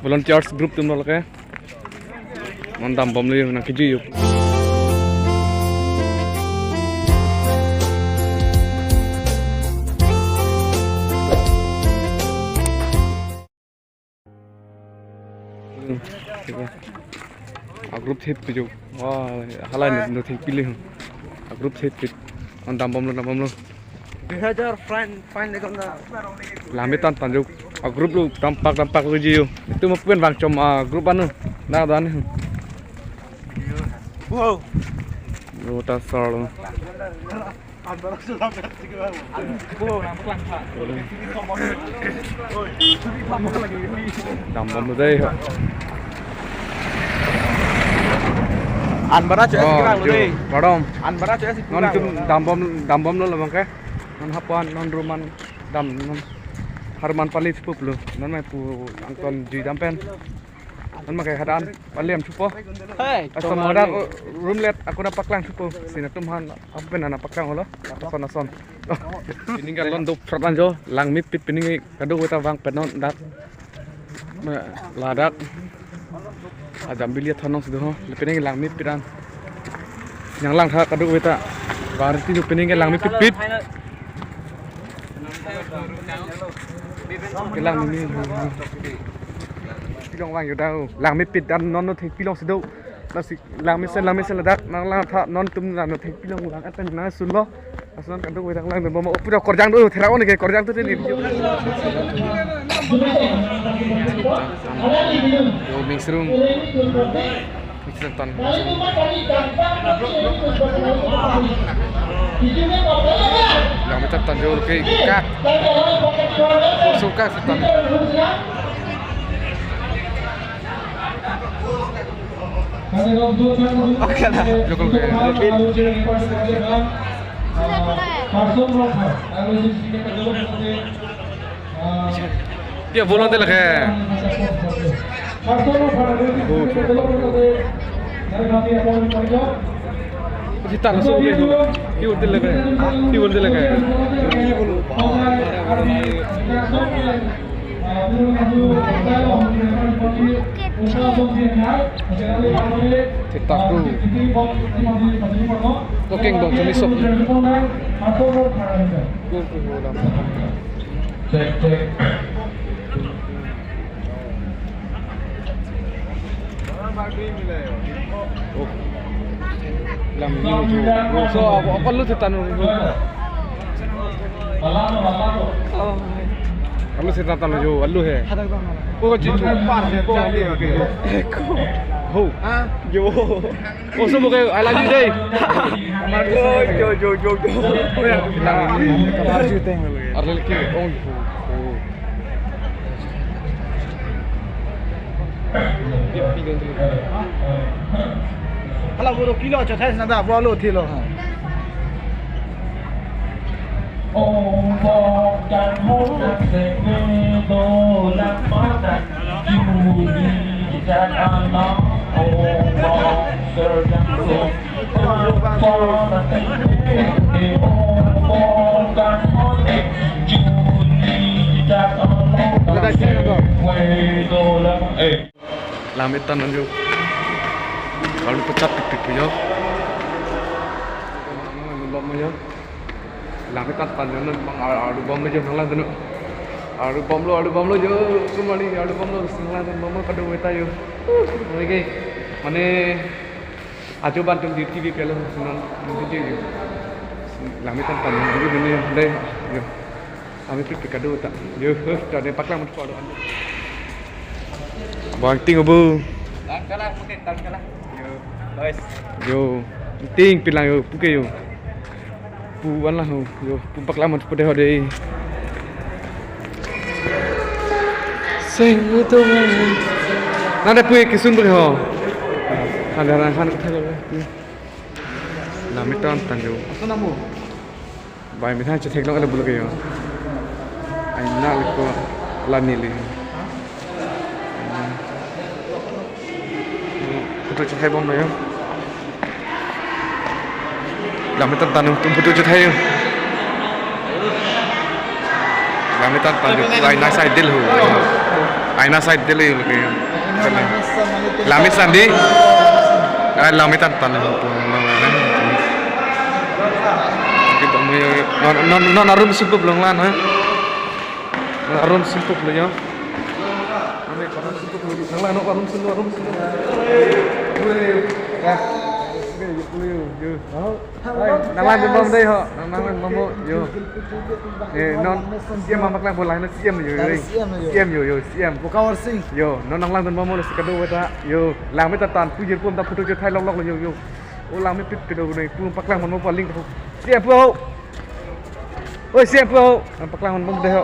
volunteers group tum lok mandam bom le na kiji yu group thip pijo halai no thik pili group thip pit mandam bom lo 2000 fine le kona lamitan tanjuk group lu tampak lu jiu itu mau pen bang com group anu na dan wow rota sol dam bom đây an bara chue sekarang lu deh barom an bara chue non cum dam bom lu lah bang ke non hapuan non ruman dam non Harman palit pup lu non mai pu angton ji dampen non makai hadan paliam chupo hey asamada roomlet aku na paklang chupo sinatum han apen ana paklang holo son ini kan lon dop fratan jo lang mit pit pining kadu kita wang penon dak ladak ajam bilia thonong sido ho pining lang mit piran yang lang tha kadu kita warti nu pining lang mit pit cái làng mình pilong vàngอยู่đâu làng mình pit ăn non nó thấy pilong xí đâu nó xí làng mình sen là đắt nó làng thọ non tum là nó thấy pilong làng ăn tên nó sun lo sun kan tuh làng mình mau udah korjang dulu terau nih kayak korjang tuh ini yo mix room ton làng mình ton vô cái cát suka setan oke lah jokol dia volante lah kayak kita langsung dia udah lagi cetak tu kokeng dong cumi sop làm nhiều chỗ so apa lu cetan Kamu cerita tentang jo, alu he. Oh cicu. Ho. Jo. Oh semua kayak I love you day. Jo. Bilang ini. Kamar syuting dulu. Arlel ki. Oh. Dia pilih dulu. kalau buru kilo cho thấy là bao lô thì lo ông bò chẳng hối sẽ về đồ làm mất đặt dù đi ra ăn nó ông bò sợ chẳng được ông bò là tình thì ông bò chẳng hối dù đi ra ăn nó quay đồ làm làm ít tan aja kalau pecat pipit yo bom aja làm ít tan tan nó bằng adu bom aja nang lan tenu adu bom lo yo kumani adu bom lo nang lan bom kadu weta yo lagi mane ajo bantum di TV pelo sunan video yo làm ít tan tan yo ini đây yo kami pipit kadu tak yo jadi paklang mun ko bang ting obu tangkalah mungkin tangkalah yo guys yo ting pilang yo puke yo puan lah yo pumpak lama pada hari sing itu nada puye kisun ber ho ada kan kata lo lamitan tan yo namu bai mi tha che lo ala bulu yo ai nal ko lanili Putu cahaya bom ya. Lami tan tum putu cahaya. Lami tan lain nasi dil hu. China side dili lagi. Lamit sandi. Lamit tan kita mau non arum simpup lang lan ha. Arum simpup lo yo. Ame arum simpup lo. Lang lan arum simpup. Ya. Yo. Nang lan bom đây ho. Nang lan bom yo. Non siam mamak lang bola na siam yo. Siam yo siam. Kau sing. Yo, nang lan bom lo sekado weta. Yo, lang me tan pujir pum ta putu jo thai lok lo yo. Ô lang me pit kedo nei pum pak lang mon paling ko. Siam po. Oi siam po. Pak lang mon de ho.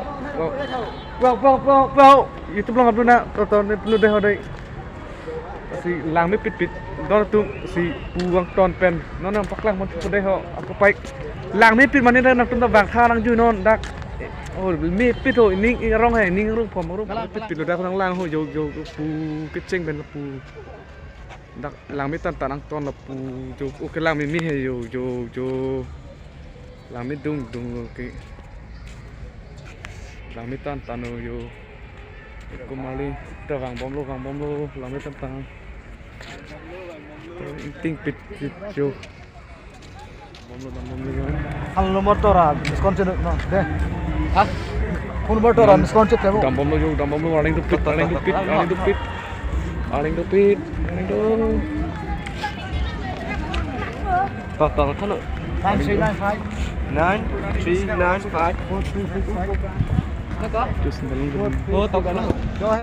Po. YouTube lang abduna. Ton perlu de ho dei. Si lang me pit đó tu si puang ton pen nó nằm bắc lang mon tu đây họ aku baik lang me pit man ni nak tu bang tha nang ju non dak oh me pit ho ning rong hai ning rong pom rong pit lo dak nang lang ho yo pu kecing ben pu dak lang me tan nang ton la pu jo o ke lang me mi hai yo lang me dung ke lang me tan yo ko mali ta vang bom lo lang me tan ting pit jo bom lo Halo motor ah, misconcept no. Deh. Hah? Phone motor ah, misconcept temo. dam bom lo aling tu pit. Tol kan lo. 9395 9395 4255. Terus dalam Oh, tau kan lo. Go ahead.